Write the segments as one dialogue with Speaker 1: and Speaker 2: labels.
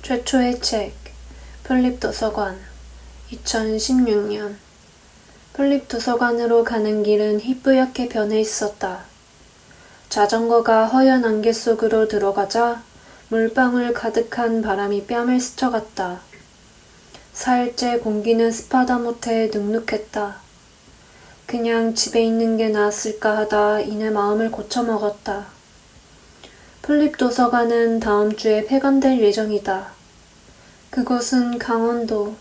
Speaker 1: 최초의 책, 풀립도서관, 2016년. 풀립도서관으로 가는 길은 희뿌옇게 변해 있었다. 자전거가 허연 안개 속으로 들어가자 물방울 가득한 바람이 뺨을 스쳐갔다. 사흘째 공기는 습하다 못해 눅눅했다. 그냥 집에 있는 게 나았을까 하다 이내 마음을 고쳐먹었다. 풀립도서관은 다음 주에 폐관될 예정이다. 그곳은 강원도,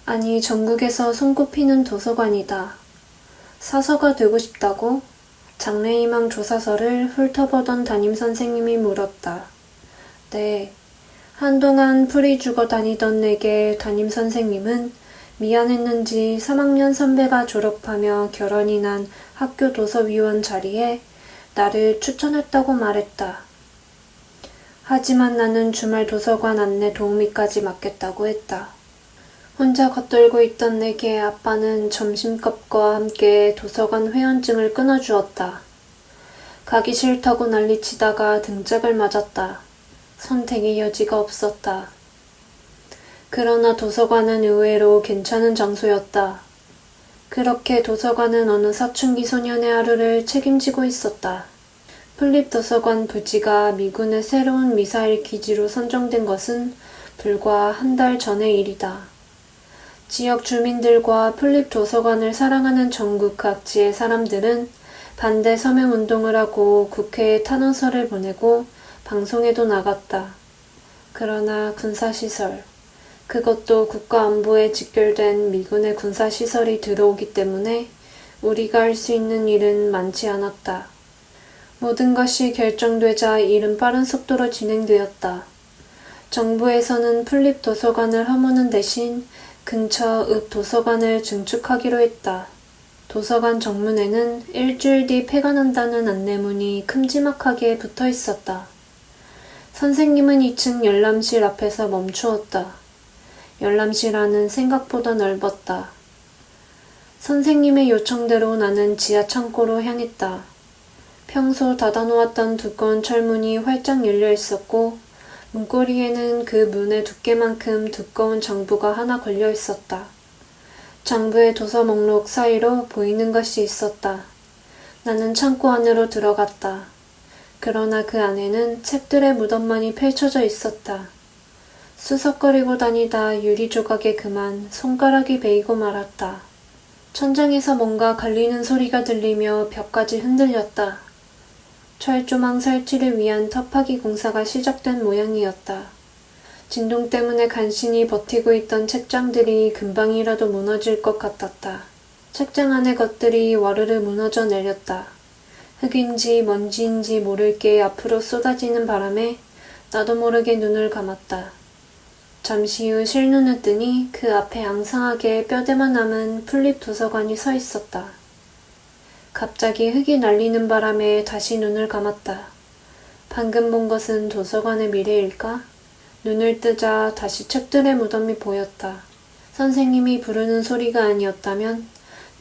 Speaker 1: 아니 전국에서 손꼽히는 도서관이다. 사서가 되고 싶다고? 장래희망 조사서를 훑어보던 담임선생님이 물었다. 네. 한동안 풀이 죽어 다니던 내게 담임선생님은 미안했는지 3학년 선배가 졸업하며 결혼이 난 학교 도서위원 자리에 나를 추천했다고 말했다. 하지만 나는 주말 도서관 안내 도우미까지 맡겠다고 했다. 혼자 겉돌고 있던 내게 아빠는 점심값과 함께 도서관 회원증을 끊어주었다. 가기 싫다고 난리치다가 등짝을 맞았다. 선택의 여지가 없었다. 그러나 도서관은 의외로 괜찮은 장소였다. 그렇게 도서관은 어느 사춘기 소년의 하루를 책임지고 있었다. 풀립도서관 부지가 미군의 새로운 미사일 기지로 선정된 것은 불과 한 달 전의 일이다. 지역 주민들과 풀립도서관을 사랑하는 전국 각지의 사람들은 반대 서명운동을 하고 국회에 탄원서를 보내고 방송에도 나갔다. 그러나 군사시설, 그것도 국가안보에 직결된 미군의 군사시설이 들어오기 때문에 우리가 할 수 있는 일은 많지 않았다. 모든 것이 결정되자 일은 빠른 속도로 진행되었다. 정부에서는 풀립도서관을 허무는 대신 근처 읍 도서관을 증축하기로 했다. 도서관 정문에는 일주일 뒤 폐관한다는 안내문이 큼지막하게 붙어 있었다. 선생님은 2층 열람실 앞에서 멈추었다. 열람실 안은 생각보다 넓었다. 선생님의 요청대로 나는 지하 창고로 향했다. 평소 닫아놓았던 두꺼운 철문이 활짝 열려 있었고 문고리에는 그 문의 두께만큼 두꺼운 장부가 하나 걸려 있었다. 장부의 도서 목록 사이로 보이는 것이 있었다. 나는 창고 안으로 들어갔다. 그러나 그 안에는 책들의 무덤만이 펼쳐져 있었다. 수석거리고 다니다 유리 조각에 그만 손가락이 베이고 말았다. 천장에서 뭔가 갈리는 소리가 들리며 벽까지 흔들렸다. 철조망 설치를 위한 터파기 공사가 시작된 모양이었다. 진동 때문에 간신히 버티고 있던 책장들이 금방이라도 무너질 것 같았다. 책장 안의 것들이 와르르 무너져 내렸다. 흙인지 먼지인지 모를 게 앞으로 쏟아지는 바람에 나도 모르게 눈을 감았다. 잠시 후 실눈을 뜨니 그 앞에 앙상하게 뼈대만 남은 풀립도서관이 서 있었다. 갑자기 흙이 날리는 바람에 다시 눈을 감았다. 방금 본 것은 도서관의 미래일까? 눈을 뜨자 다시 책들의 무덤이 보였다. 선생님이 부르는 소리가 아니었다면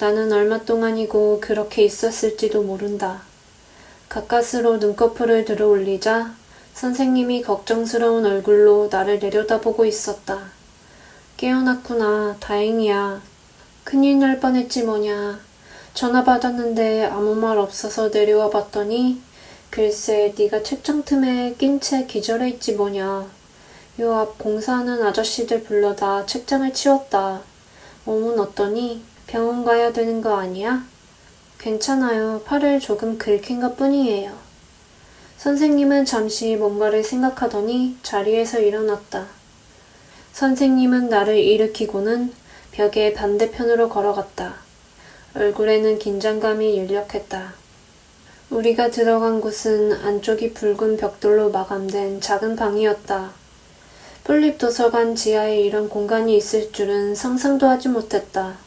Speaker 1: 나는 얼마 동안이고 그렇게 있었을지도 모른다. 가까스로 눈꺼풀을 들어 올리자 선생님이 걱정스러운 얼굴로 나를 내려다보고 있었다. 깨어났구나. 다행이야. 큰일 날 뻔했지 뭐냐. 전화 받았는데 아무 말 없어서 내려와 봤더니 글쎄 네가 책장 틈에 낀 채 기절해 있지 뭐냐. 요 앞 공사하는 아저씨들 불러다 책장을 치웠다. 몸은 어떠니? 병원 가야 되는 거 아니야? 괜찮아요. 팔을 조금 긁힌 것 뿐이에요. 선생님은 잠시 뭔가를 생각하더니 자리에서 일어났다. 선생님은 나를 일으키고는 벽의 반대편으로 걸어갔다. 얼굴에는 긴장감이 역력했다. 우리가 들어간 곳은 안쪽이 붉은 벽돌로 마감된 작은 방이었다. 풀립도서관 지하에 이런 공간이 있을 줄은 상상도 하지 못했다.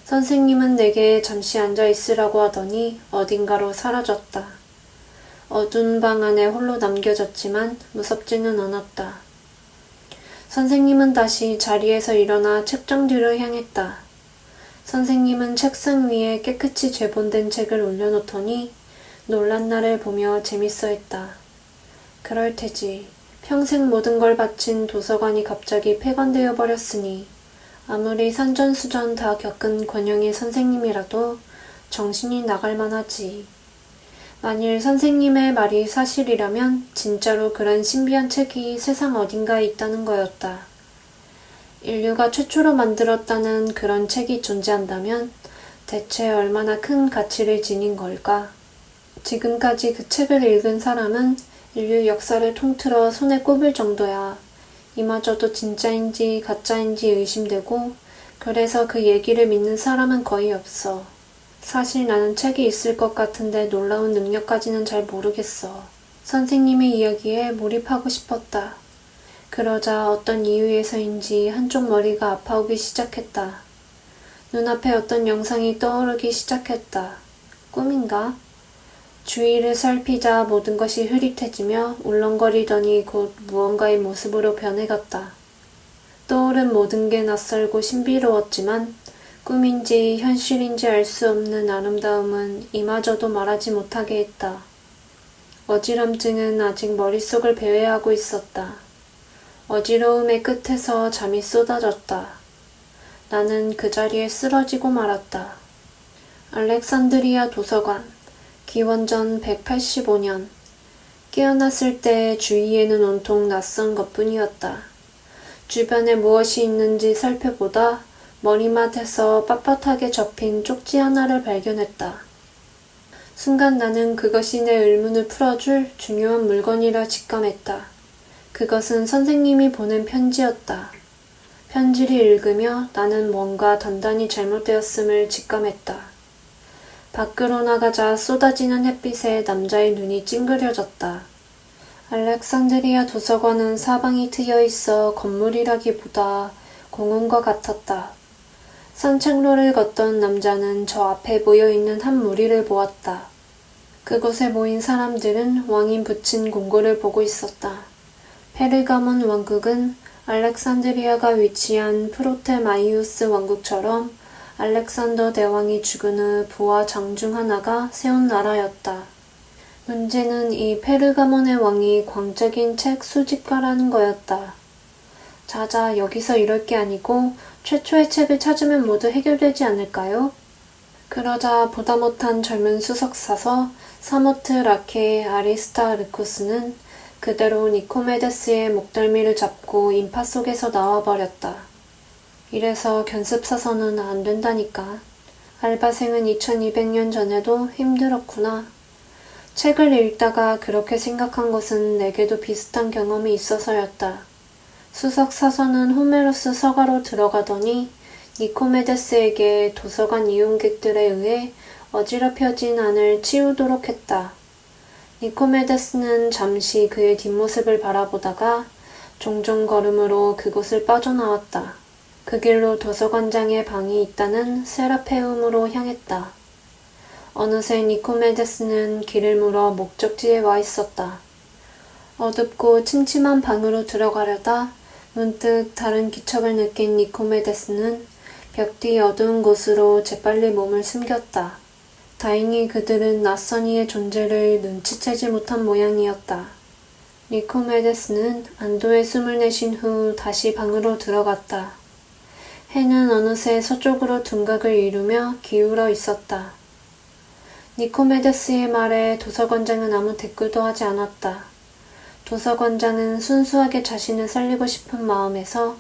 Speaker 1: 선생님은 내게 잠시 앉아 있으라고 하더니 어딘가로 사라졌다. 어두운 방 안에 홀로 남겨졌지만 무섭지는 않았다. 선생님은 다시 자리에서 일어나 책장 뒤로 향했다. 선생님은 책상 위에 깨끗이 재본된 책을 올려놓더니 놀란 나를 보며 재밌어 했다. 그럴 테지. 평생 모든 걸 바친 도서관이 갑자기 폐관되어 버렸으니 아무리 산전수전 다 겪은 권영희 선생님이라도 정신이 나갈 만하지. 만일 선생님의 말이 사실이라면 진짜로 그런 신비한 책이 세상 어딘가에 있다는 거였다. 인류가 최초로 만들었다는 그런 책이 존재한다면 대체 얼마나 큰 가치를 지닌 걸까? 지금까지 그 책을 읽은 사람은 인류 역사를 통틀어 손에 꼽을 정도야. 이마저도 진짜인지 가짜인지 의심되고 그래서 그 얘기를 믿는 사람은 거의 없어. 사실 나는 책이 있을 것 같은데 놀라운 능력까지는 잘 모르겠어. 선생님의 이야기에 몰입하고 싶었다. 그러자 어떤 이유에서인지 한쪽 머리가 아파오기 시작했다. 눈앞에 어떤 영상이 떠오르기 시작했다. 꿈인가? 주위를 살피자 모든 것이 흐릿해지며 울렁거리더니 곧 무언가의 모습으로 변해갔다. 떠오른 모든 게 낯설고 신비로웠지만 꿈인지 현실인지 알 수 없는 아름다움은 이마저도 말하지 못하게 했다. 어지럼증은 아직 머릿속을 배회하고 있었다. 어지러움의 끝에서 잠이 쏟아졌다. 나는 그 자리에 쓰러지고 말았다. 알렉산드리아 도서관, 기원전 185년. 깨어났을 때 주위에는 온통 낯선 것뿐이었다. 주변에 무엇이 있는지 살펴보다 머리맡에서 빳빳하게 접힌 쪽지 하나를 발견했다. 순간 나는 그것이 내 의문을 풀어줄 중요한 물건이라 직감했다. 그것은 선생님이 보낸 편지였다. 편지를 읽으며 나는 뭔가 단단히 잘못되었음을 직감했다. 밖으로 나가자 쏟아지는 햇빛에 남자의 눈이 찡그려졌다. 알렉산드리아 도서관은 사방이 트여 있어 건물이라기보다 공원과 같았다. 산책로를 걷던 남자는 저 앞에 모여있는 한 무리를 보았다. 그곳에 모인 사람들은 왕이 붙인 공고를 보고 있었다. 페르가몬 왕국은 알렉산드리아가 위치한 프로테마이우스 왕국처럼 알렉산더 대왕이 죽은 후 부하 장 중 하나가 세운 나라였다. 문제는 이 페르가몬의 왕이 광적인 책 수집가라는 거였다. 자자, 여기서 이럴 게 아니고 최초의 책을 찾으면 모두 해결되지 않을까요? 그러자 보다 못한 젊은 수석사서 사모트 라케 아리스타르쿠스는 그대로 니코메데스의 목덜미를 잡고 인파 속에서 나와버렸다. 이래서 견습사서는 안 된다니까. 알바생은 2200년 전에도 힘들었구나. 책을 읽다가 그렇게 생각한 것은 내게도 비슷한 경험이 있어서였다. 수석사서는 호메로스 서가로 들어가더니 니코메데스에게 도서관 이용객들에 의해 어지럽혀진 안을 치우도록 했다. 니코메데스는 잠시 그의 뒷모습을 바라보다가 종종 걸음으로 그곳을 빠져나왔다. 그 길로 도서관장의 방이 있다는 세라페움으로 향했다. 어느새 니코메데스는 길을 물어 목적지에 와 있었다. 어둡고 침침한 방으로 들어가려다 문득 다른 기척을 느낀 니코메데스는 벽 뒤 어두운 곳으로 재빨리 몸을 숨겼다. 다행히 그들은 낯선 이의 존재를 눈치채지 못한 모양이었다. 니코메데스는 안도의 숨을 내쉰 후 다시 방으로 들어갔다. 해는 어느새 서쪽으로 둔각을 이루며 기울어 있었다. 니코메데스의 말에 도서관장은 아무 댓글도 하지 않았다. 도서관장은 순수하게 자신을 살리고 싶은 마음에서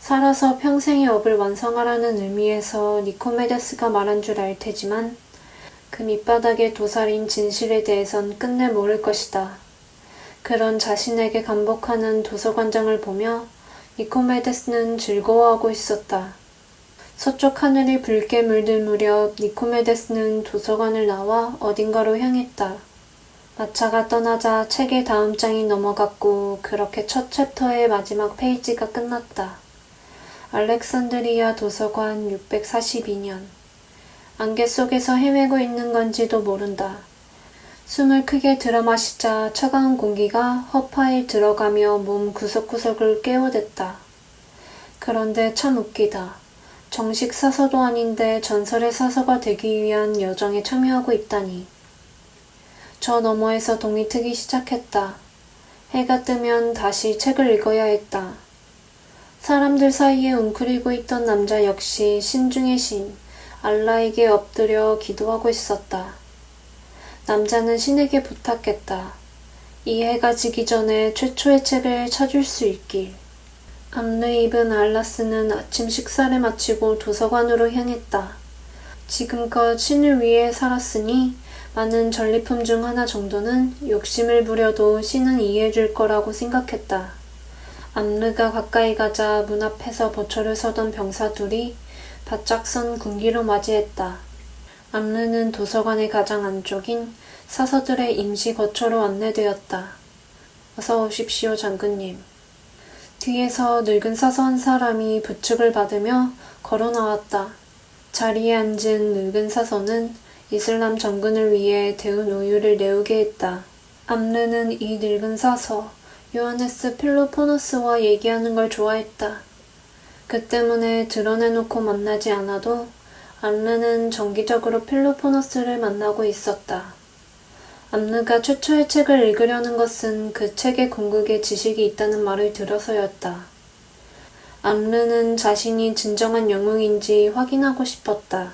Speaker 1: 살아서 평생의 업을 완성하라는 의미에서 니코메데스가 말한 줄 알 테지만 그 밑바닥에 도사린 진실에 대해선 끝내 모를 것이다. 그런 자신에게 감복하는 도서관장을 보며 니코메데스는 즐거워하고 있었다. 서쪽 하늘이 붉게 물들 무렵 니코메데스는 도서관을 나와 어딘가로 향했다. 마차가 떠나자 책의 다음 장이 넘어갔고 그렇게 첫 챕터의 마지막 페이지가 끝났다. 알렉산드리아 도서관 642년. 안개 속에서 헤매고 있는 건지도 모른다. 숨을 크게 들어마시자 차가운 공기가 허파에 들어가며 몸 구석구석을 깨워댔다. 그런데 참 웃기다. 정식 사서도 아닌데 전설의 사서가 되기 위한 여정에 참여하고 있다니. 저 너머에서 동이 트기 시작했다. 해가 뜨면 다시 책을 읽어야 했다. 사람들 사이에 웅크리고 있던 남자 역시 신중의 신, 알라에게 엎드려 기도하고 있었다. 남자는 신에게 부탁했다. 이 해가 지기 전에 최초의 책을 찾을 수 있길. 암르 이븐 알라스는 아침 식사를 마치고 도서관으로 향했다. 지금껏 신을 위해 살았으니 많은 전리품 중 하나 정도는 욕심을 부려도 신은 이해해줄 거라고 생각했다. 암르가 가까이 가자 문 앞에서 보초를 서던 병사 둘이 바짝 선 군기로 맞이했다. 암르는 도서관의 가장 안쪽인 사서들의 임시 거처로 안내되었다. 어서 오십시오, 장군님. 뒤에서 늙은 사서 한 사람이 부축을 받으며 걸어 나왔다. 자리에 앉은 늙은 사서는 이슬람 정군을 위해 데운 우유를 내오게 했다. 암르는 이 늙은 사서, 요하네스 필로포너스와 얘기하는 걸 좋아했다. 그 때문에 드러내놓고 만나지 않아도 암르는 정기적으로 필로포너스를 만나고 있었다. 암르가 최초의 책을 읽으려는 것은 그 책의 궁극에 지식이 있다는 말을 들어서였다. 암르는 자신이 진정한 영웅인지 확인하고 싶었다.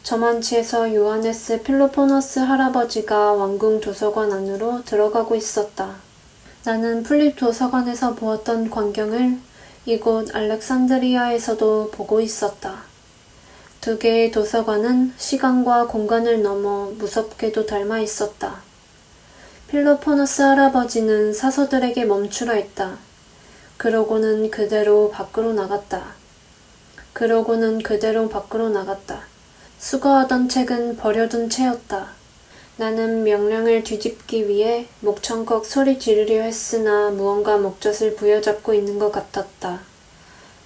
Speaker 1: 저만치에서 요하네스 필로포너스 할아버지가 왕궁 도서관 안으로 들어가고 있었다. 나는 풀립 도서관에서 보았던 광경을 이곳 알렉산드리아에서도 보고 있었다. 두 개의 도서관은 시간과 공간을 넘어 무섭게도 닮아 있었다. 필로포너스 할아버지는 사서들에게 멈추라 했다. 그러고는 그대로 밖으로 나갔다. 수거하던 책은 버려둔 채였다. 나는 명령을 뒤집기 위해 목청껏 소리 지르려 했으나 무언가 목젖을 부여잡고 있는 것 같았다.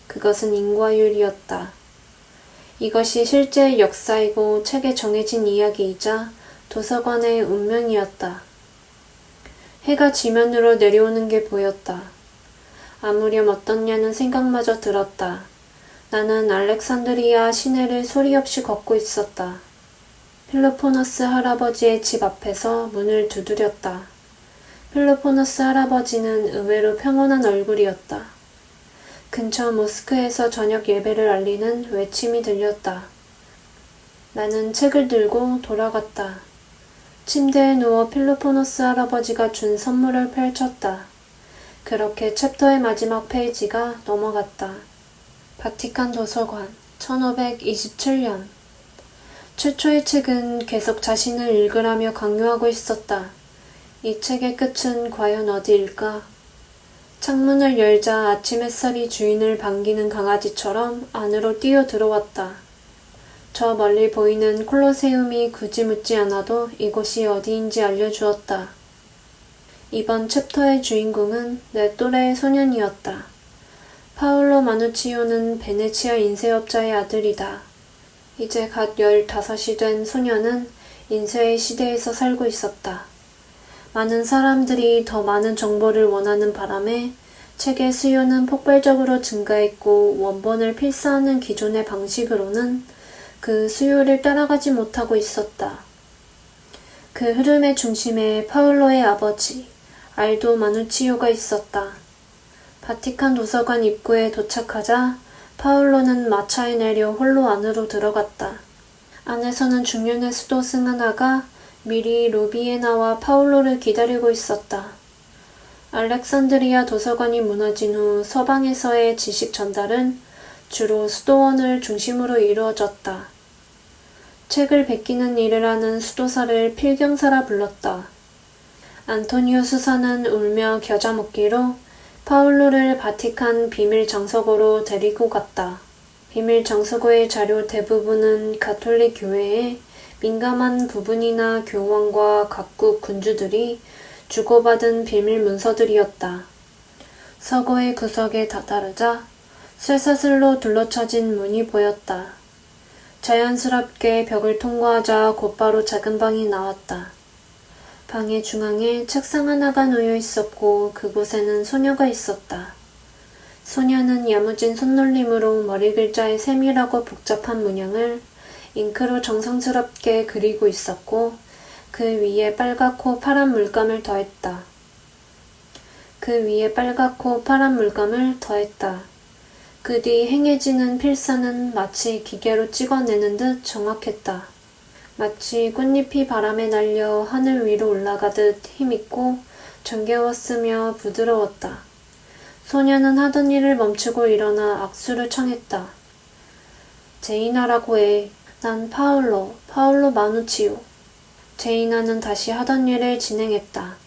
Speaker 1: 그것은 인과율이었다. 이것이 실제의 역사이고 책에 정해진 이야기이자 도서관의 운명이었다. 해가 지면으로 내려오는 게 보였다. 아무렴 어떻냐는 생각마저 들었다. 나는 알렉산드리아 시내를 소리 없이 걷고 있었다. 필로포너스 할아버지의 집 앞에서 문을 두드렸다. 필로포너스 할아버지는 의외로 평온한 얼굴이었다. 근처 모스크에서 저녁 예배를 알리는 외침이 들렸다. 나는 책을 들고 돌아갔다. 침대에 누워 필로포너스 할아버지가 준 선물을 펼쳤다. 그렇게 챕터의 마지막 페이지가 넘어갔다. 바티칸 도서관, 1527년. 최초의 책은 계속 자신을 읽으라며 강요하고 있었다. 이 책의 끝은 과연 어디일까? 창문을 열자 아침 햇살이 주인을 반기는 강아지처럼 안으로 뛰어 들어왔다. 저 멀리 보이는 콜로세움이 굳이 묻지 않아도 이곳이 어디인지 알려주었다. 이번 챕터의 주인공은 내 또래의 소년이었다. 파울로 마누치오는 베네치아 인쇄업자의 아들이다. 이제 갓 15이 된 소년은 인쇄의 시대에서 살고 있었다. 많은 사람들이 더 많은 정보를 원하는 바람에 책의 수요는 폭발적으로 증가했고 원본을 필사하는 기존의 방식으로는 그 수요를 따라가지 못하고 있었다. 그 흐름의 중심에 파울로의 아버지, 알도 마누치오가 있었다. 바티칸 도서관 입구에 도착하자 파울로는 마차에 내려 홀로 안으로 들어갔다. 안에서는 중년의 수도 승하나가 미리 로비에 나와 파울로를 기다리고 있었다. 알렉산드리아 도서관이 무너진 후 서방에서의 지식 전달은 주로 수도원을 중심으로 이루어졌다. 책을 베끼는 일을 하는 수도사를 필경사라 불렀다. 안토니오 수사는 울며 겨자 먹기로 파울로를 바티칸 비밀 정서고로 데리고 갔다. 비밀 정서고의 자료 대부분은 가톨릭 교회의 민감한 부분이나 교황과 각국 군주들이 주고받은 비밀 문서들이었다. 서고의 구석에 다다르자 쇠사슬로 둘러쳐진 문이 보였다. 자연스럽게 벽을 통과하자 곧바로 작은 방이 나왔다. 방의 중앙에 책상 하나가 놓여 있었고 그곳에는 소녀가 있었다. 소녀는 야무진 손놀림으로 머리 글자의 세밀하고 복잡한 문양을 잉크로 정성스럽게 그리고 있었고 그 위에 빨갛고 파란 물감을 더했다. 그 위에 빨갛고 파란 물감을 더했다. 그 뒤 행해지는 필사는 마치 기계로 찍어내는 듯 정확했다. 마치 꽃잎이 바람에 날려 하늘 위로 올라가듯 힘있고 정겨웠으며 부드러웠다. 소녀는 하던 일을 멈추고 일어나 악수를 청했다. 제이나라고 해. 난 파울로 마누치오. 제이나는 다시 하던 일을 진행했다.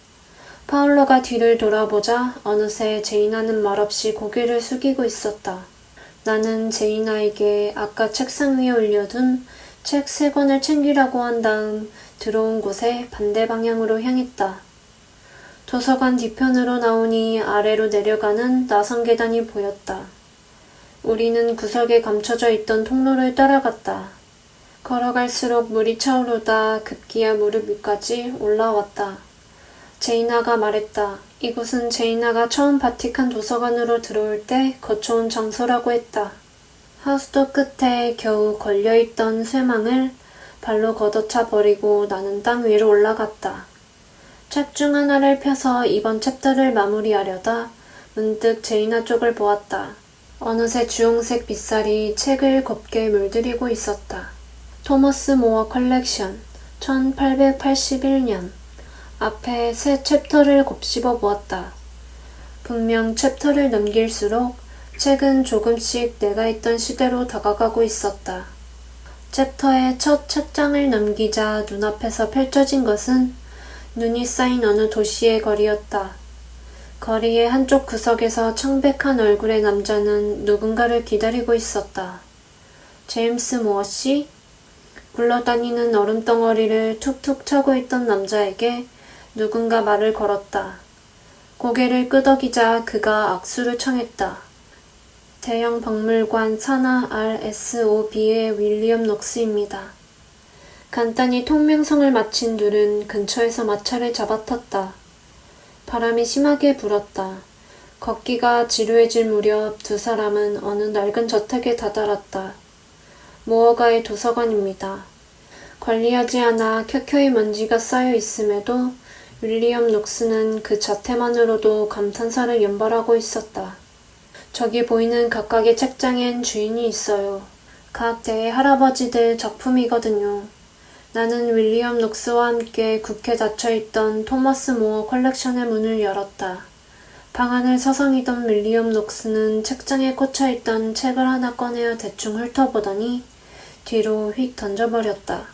Speaker 1: 파울로가 뒤를 돌아보자 어느새 제이나는 말없이 고개를 숙이고 있었다. 나는 제이나에게 아까 책상 위에 올려둔 책 3권을 챙기라고 한 다음 들어온 곳에 반대 방향으로 향했다. 도서관 뒤편으로 나오니 아래로 내려가는 나선 계단이 보였다. 우리는 구석에 감춰져 있던 통로를 따라갔다. 걸어갈수록 물이 차오르다 급기야 무릎 위까지 올라왔다. 제이나가 말했다. 이곳은 제이나가 처음 바티칸 도서관으로 들어올 때 거쳐온 장소라고 했다. 하수도 끝에 겨우 걸려있던 쇠망을 발로 걷어차 버리고 나는 땅 위로 올라갔다. 책 중 하나를 펴서 이번 챕터를 마무리하려다 문득 제이나 쪽을 보았다. 어느새 주홍색 빗살이 책을 곱게 물들이고 있었다. 토머스 모어 컬렉션 1881년 앞에 새 챕터를 곱씹어 보았다. 분명 챕터를 넘길수록 책은 조금씩 내가 있던 시대로 다가가고 있었다. 챕터의 첫 책장을 넘기자 눈앞에서 펼쳐진 것은 눈이 쌓인 어느 도시의 거리였다. 거리의 한쪽 구석에서 청백한 얼굴의 남자는 누군가를 기다리고 있었다. 제임스 모어 씨? 굴러다니는 얼음덩어리를 툭툭 차고 있던 남자에게 누군가 말을 걸었다. 고개를 끄덕이자 그가 악수를 청했다. 대형 박물관 산하 RSOB의 윌리엄 녹스입니다. 간단히 통명성을 마친 둘은 근처에서 마차를 잡아탔다. 바람이 심하게 불었다. 걷기가 지루해질 무렵 두 사람은 어느 낡은 저택에 다다랐다. 모어가의 도서관입니다. 관리하지 않아 켜켜이 먼지가 쌓여 있음에도 윌리엄 녹스는 그 자태만으로도 감탄사를 연발하고 있었다. 저기 보이는 각각의 책장엔 주인이 있어요. 각 대의 할아버지들 작품이거든요. 나는 윌리엄 녹스와 함께 굳게 닫혀있던 토머스 모어 컬렉션의 문을 열었다. 방 안을 서성이던 윌리엄 녹스는 책장에 꽂혀있던 책을 하나 꺼내어 대충 훑어보더니 뒤로 휙 던져버렸다.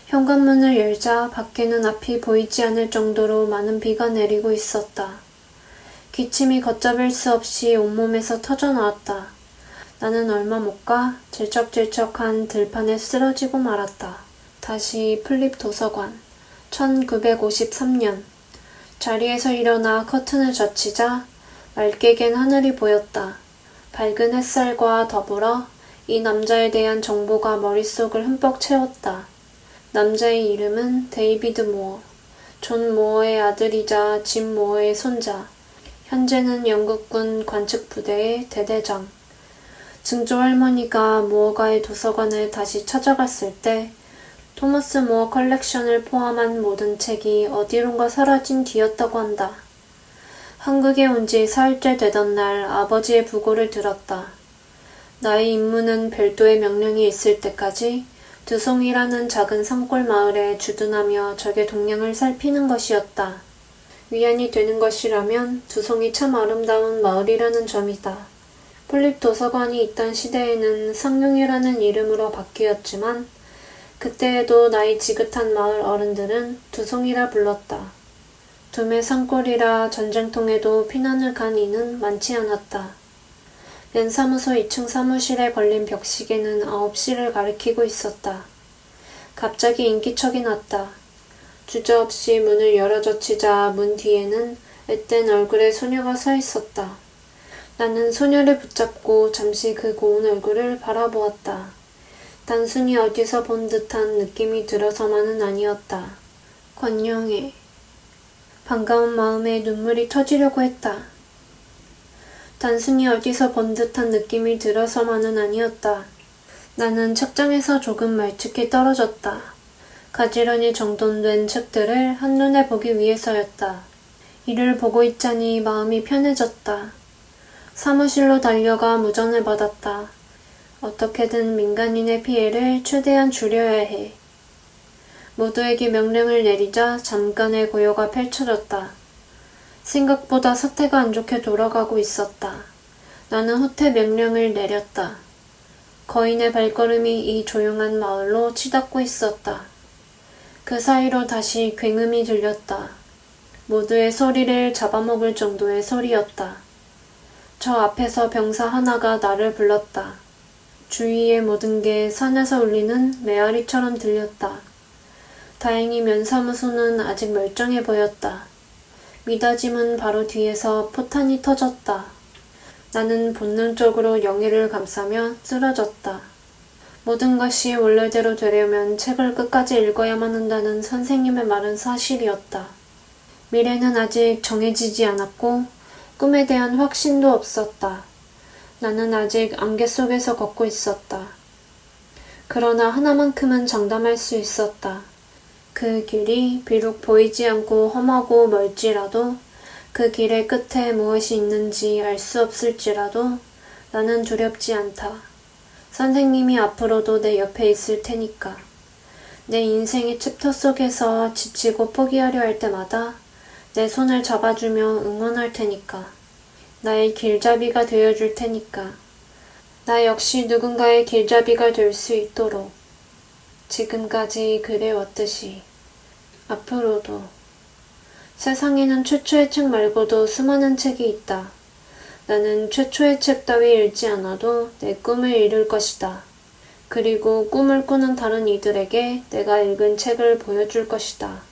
Speaker 1: 현관문을 열자 밖에는 앞이 보이지 않을 정도로 많은 비가 내리고 있었다. 기침이 걷잡을 수 없이 온몸에서 터져나왔다. 나는 얼마 못 가 질척질척한 들판에 쓰러지고 말았다. 다시 플립 도서관 1953년 자리에서 일어나 커튼을 젖히자 맑게 갠 하늘이 보였다. 밝은 햇살과 더불어 이 남자에 대한 정보가 머릿속을 흠뻑 채웠다. 남자의 이름은 데이비드 모어, 존 모어의 아들이자 짐 모어의 손자, 현재는 영국군 관측부대의 대대장. 증조 할머니가 모어가의 도서관을 다시 찾아갔을 때 토머스 모어 컬렉션을 포함한 모든 책이 어디론가 사라진 뒤였다고 한다. 한국에 온 지 사흘째 되던 날 아버지의 부고를 들었다. 나의 임무는 별도의 명령이 있을 때까지 두송이라는 작은 산골 마을에 주둔하며 적의 동향을 살피는 것이었다. 위안이 되는 것이라면 두송이 참 아름다운 마을이라는 점이다. 플립 도서관이 있던 시대에는 상룡이라는 이름으로 바뀌었지만 그때에도 나이 지긋한 마을 어른들은 두송이라 불렀다. 두메 산골이라 전쟁통에도 피난을 간 이는 많지 않았다. 면사무소 2층 사무실에 걸린 벽시계는 9시를 가리키고 있었다. 갑자기 인기척이 났다. 주저없이 문을 열어젖히자 문 뒤에는 앳된 얼굴의 소녀가 서 있었다. 나는 소녀를 붙잡고 잠시 그 고운 얼굴을 바라보았다. 단순히 어디서 본 듯한 느낌이 들어서만은 아니었다. 권영애. 반가운 마음에 눈물이 터지려고 했다. 단순히 어디서 본 듯한 느낌이 들어서만은 아니었다. 나는 책장에서 조금 말쑥히 떨어졌다. 가지런히 정돈된 책들을 한눈에 보기 위해서였다. 이를 보고 있자니 마음이 편해졌다. 사무실로 달려가 무전을 받았다. 어떻게든 민간인의 피해를 최대한 줄여야 해. 모두에게 명령을 내리자 잠깐의 고요가 펼쳐졌다. 생각보다 사태가 안 좋게 돌아가고 있었다. 나는 후퇴 명령을 내렸다. 거인의 발걸음이 이 조용한 마을로 치닫고 있었다. 그 사이로 다시 굉음이 들렸다. 모두의 소리를 잡아먹을 정도의 소리였다. 저 앞에서 병사 하나가 나를 불렀다. 주위의 모든 게 산에서 울리는 메아리처럼 들렸다. 다행히 면사무소는 아직 멀쩡해 보였다. 미닫이문 바로 뒤에서 포탄이 터졌다. 나는 본능적으로 영예를 감싸며 쓰러졌다. 모든 것이 원래대로 되려면 책을 끝까지 읽어야만 한다는 선생님의 말은 사실이었다. 미래는 아직 정해지지 않았고 꿈에 대한 확신도 없었다. 나는 아직 안개 속에서 걷고 있었다. 그러나 하나만큼은 장담할 수 있었다. 그 길이 비록 보이지 않고 험하고 멀지라도 그 길의 끝에 무엇이 있는지 알 수 없을지라도 나는 두렵지 않다. 선생님이 앞으로도 내 옆에 있을 테니까. 내 인생의 챕터 속에서 지치고 포기하려 할 때마다 내 손을 잡아주며 응원할 테니까. 나의 길잡이가 되어줄 테니까. 나 역시 누군가의 길잡이가 될 수 있도록. 지금까지 그래왔듯이. 앞으로도. 세상에는 최초의 책 말고도 수많은 책이 있다. 나는 최초의 책 따위 읽지 않아도 내 꿈을 이룰 것이다. 그리고 꿈을 꾸는 다른 이들에게 내가 읽은 책을 보여줄 것이다.